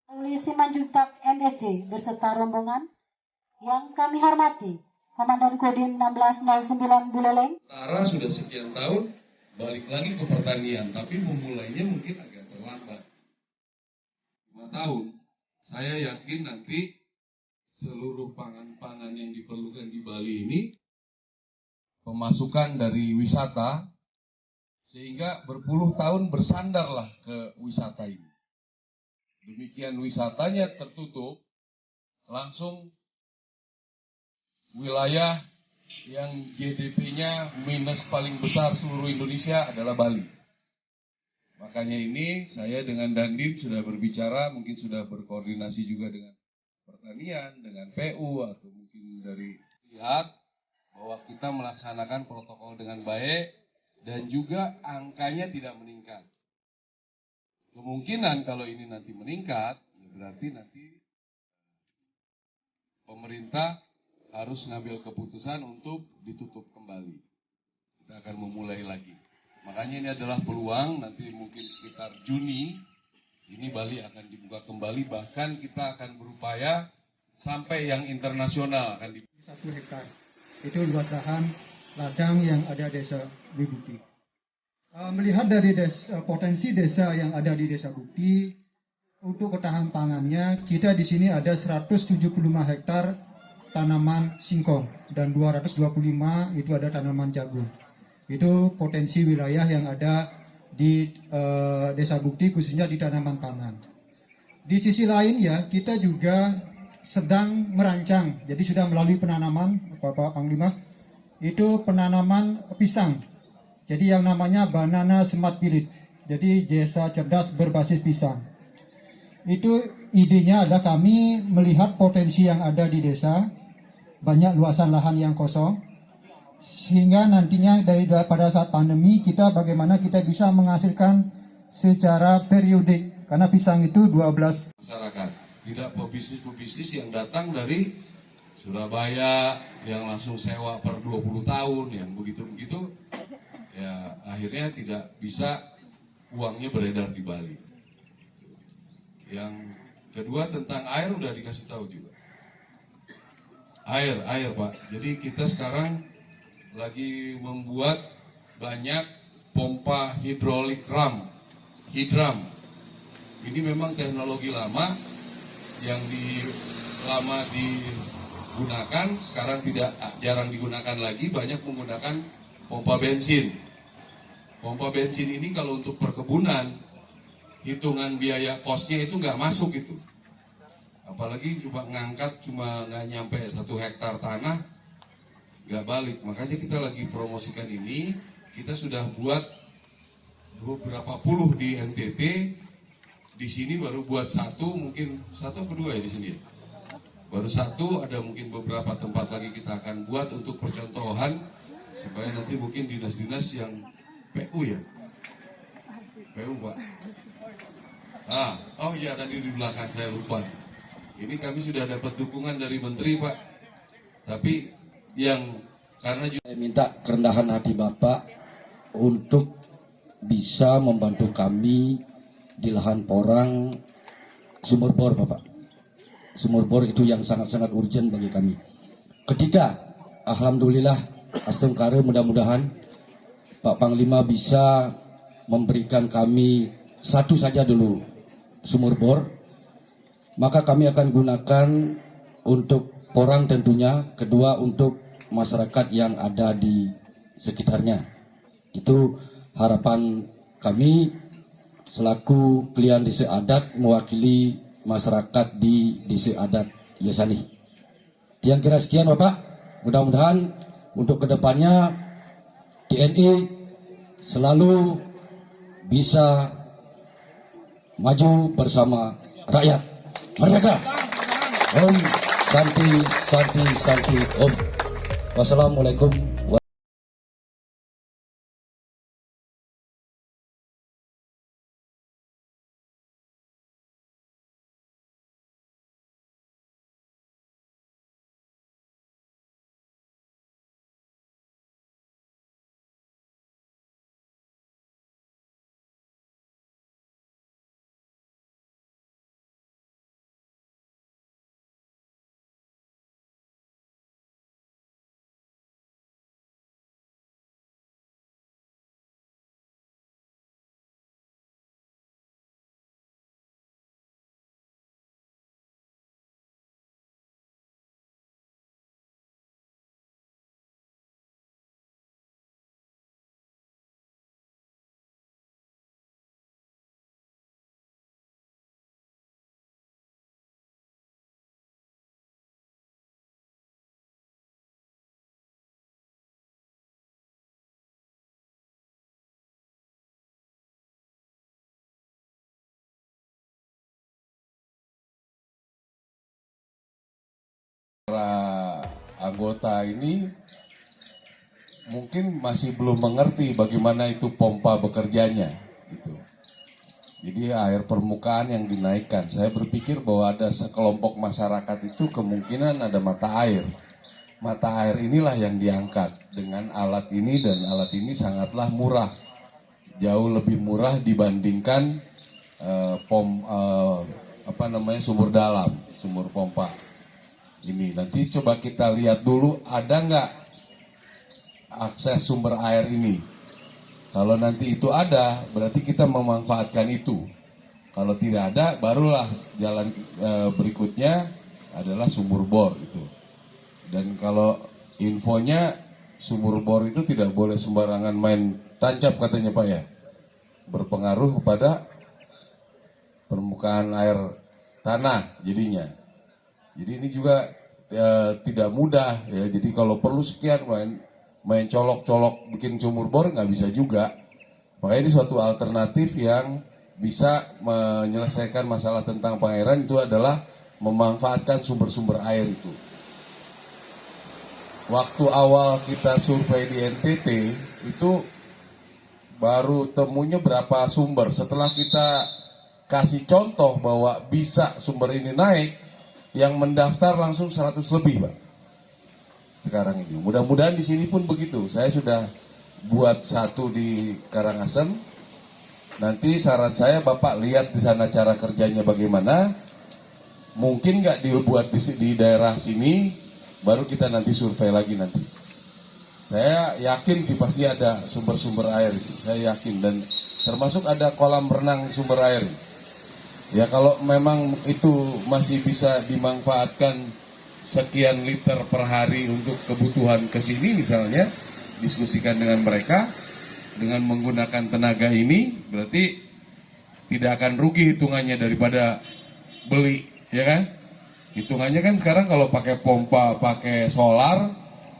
Melalui Simanjuntak MSC berserta rombongan yang kami hormati, Komandan Kodim 1609 Buleleng. Tara sudah sekian tahun balik lagi ke pertanian, tapi memulainya mungkin agak terlambat. 5 tahun, saya yakin nanti seluruh pangan-pangan yang diperlukan di Bali ini pemasukan dari wisata, sehingga berpuluh tahun bersandarlah ke wisata ini. Demikian wisatanya tertutup, langsung wilayah yang GDP-nya minus paling besar seluruh Indonesia adalah Bali. Makanya ini saya dengan Dandim sudah berbicara, mungkin sudah berkoordinasi juga dengan pertanian, dengan PU, atau mungkin dari lihat bahwa kita melaksanakan protokol dengan baik dan juga angkanya tidak meningkat. Kemungkinan kalau ini nanti meningkat, ya berarti nanti pemerintah harus ngambil keputusan untuk ditutup kembali. Kita akan memulai lagi. Makanya ini adalah peluang, nanti mungkin sekitar Juni, ini Bali akan dibuka kembali, bahkan kita akan berupaya sampai yang internasional akan dibuka. 1 hektar, itu luas lahan ladang yang ada desa Bukti. Melihat dari potensi desa yang ada di desa Bukti, untuk ketahanan pangannya, kita di sini ada 175 hektar tanaman singkong dan 225 itu ada tanaman jagung. Itu potensi wilayah yang ada di desa Bukti, khususnya di tanaman pangan. Di sisi lain ya, kita juga sedang merancang, jadi sudah melalui penanaman, Bapak Panglima, itu penanaman pisang. Jadi yang namanya Banana Smart Village, jadi desa cerdas berbasis pisang. Itu idenya adalah kami melihat potensi yang ada di desa, banyak luasan lahan yang kosong, sehingga nantinya pada saat pandemi kita bagaimana kita bisa menghasilkan secara periodik, karena pisang itu 12. Masyarakat, tidak pebisnis-pebisnis yang datang dari Surabaya yang langsung sewa per 20 tahun, yang begitu-begitu, ya akhirnya tidak bisa uangnya beredar di Bali. Yang kedua tentang air udah dikasih tahu juga. Air Pak. Jadi kita sekarang lagi membuat banyak pompa hidrolik hidram. Ini memang teknologi lama yang lama digunakan, sekarang jarang digunakan lagi, banyak menggunakan pompa bensin. Pompa bensin ini kalau untuk perkebunan, hitungan biaya kosnya itu nggak masuk itu. Apalagi coba ngangkat cuma nggak nyampe 1 hektar tanah, nggak balik. Makanya kita lagi promosikan ini, kita sudah buat beberapa puluh di NTT, di sini baru buat 1, mungkin 1 atau 2 ya di sini. Baru 1, ada mungkin beberapa tempat lagi kita akan buat untuk percontohan, supaya nanti mungkin dinas-dinas yang PU ya, PU Pak. Oh iya tadi di belakang saya lupa. Ini kami sudah dapat dukungan dari Menteri Pak. Tapi yang karena saya minta kerendahan hati Bapak untuk bisa membantu kami di lahan porang sumur bor Bapak. Sumur bor itu yang sangat-sangat urgent bagi kami. Ketika alhamdulillah Astungkare mudah-mudahan Pak Panglima bisa memberikan kami 1 saja dulu sumur bor, maka kami akan gunakan untuk porang tentunya, kedua untuk masyarakat yang ada di sekitarnya. Itu harapan kami selaku klien desa adat mewakili masyarakat di desa adat Yesani. Yang kira sekian Bapak, mudah-mudahan untuk kedepannya TNI selalu bisa maju bersama rakyat. Merdeka! Om Santi Santi Santi Om. Wassalamualaikum para anggota ini mungkin masih belum mengerti bagaimana itu pompa bekerjanya gitu. Jadi air permukaan yang dinaikkan. Saya berpikir bahwa ada sekelompok masyarakat itu kemungkinan ada mata air. Mata air inilah yang diangkat dengan alat ini, dan alat ini sangatlah murah. Jauh lebih murah dibandingkan sumur dalam, sumur pompa. Ini nanti coba kita lihat dulu ada nggak akses sumber air ini. Kalau nanti itu ada, berarti kita memanfaatkan itu. Kalau tidak ada, barulah jalan berikutnya adalah sumur bor itu. Dan kalau infonya sumur bor itu tidak boleh sembarangan main tancap katanya Pak ya. Berpengaruh kepada permukaan air tanah jadinya. Jadi ini juga tidak mudah ya. Jadi kalau perlu sekian main colok-colok bikin sumur bor nggak bisa juga. Makanya ini suatu alternatif yang bisa menyelesaikan masalah tentang pengairan, itu adalah memanfaatkan sumber-sumber air itu. Waktu awal kita survei di NTT itu baru temunya berapa sumber. Setelah kita kasih contoh bahwa bisa sumber ini naik, yang mendaftar langsung 100 lebih Pak. Sekarang ini. Mudah-mudahan di sini pun begitu. Saya sudah buat satu di Karangasem. Nanti saran saya Bapak lihat di sana cara kerjanya bagaimana. Mungkin nggak dibuat di daerah sini, baru kita nanti survei lagi nanti. Saya yakin sih pasti ada sumber-sumber air itu. Saya yakin, dan termasuk ada kolam renang sumber air. Ya kalau memang itu masih bisa dimanfaatkan sekian liter per hari untuk kebutuhan kesini misalnya, diskusikan dengan mereka, dengan menggunakan tenaga ini, berarti tidak akan rugi hitungannya daripada beli, ya kan? Hitungannya kan sekarang kalau pakai pompa, pakai solar,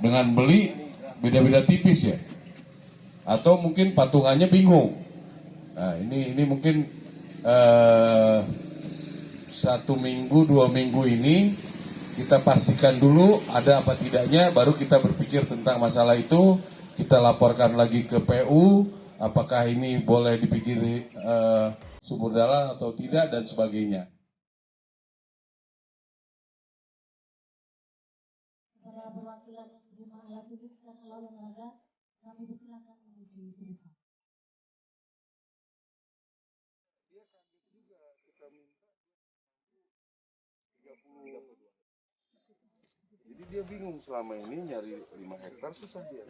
dengan beli beda-beda tipis ya. Atau mungkin patungannya bingung. Nah ini mungkin 1 minggu, 2 minggu ini kita pastikan dulu ada apa tidaknya, baru kita berpikir tentang masalah itu. Kita laporkan lagi ke PU, apakah ini boleh dipikir sumur dalam atau tidak, dan sebagainya. Para perwakilan yang terima alat tulis dan alat olahraga, kami persilakan menuju ke depan. Jadi dia bingung selama ini nyari 5 hektar susah dia.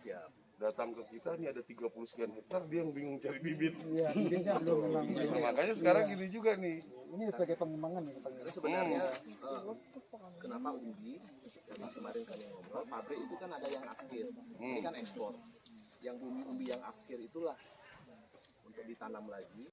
Siap. Datang ke kita ini ada 30 sekian hektar, dia yang bingung cari bibit. Iya, bibitnya belum memang. Makanya sekarang gini juga nih. Ini sebagai pengembangan ya. Sebenarnya kenapa ubi yang kemarin kami ngobrol, pabrik itu kan ada yang akhir, ini kan ekspor. Yang umbi yang akhir itulah untuk ditanam lagi.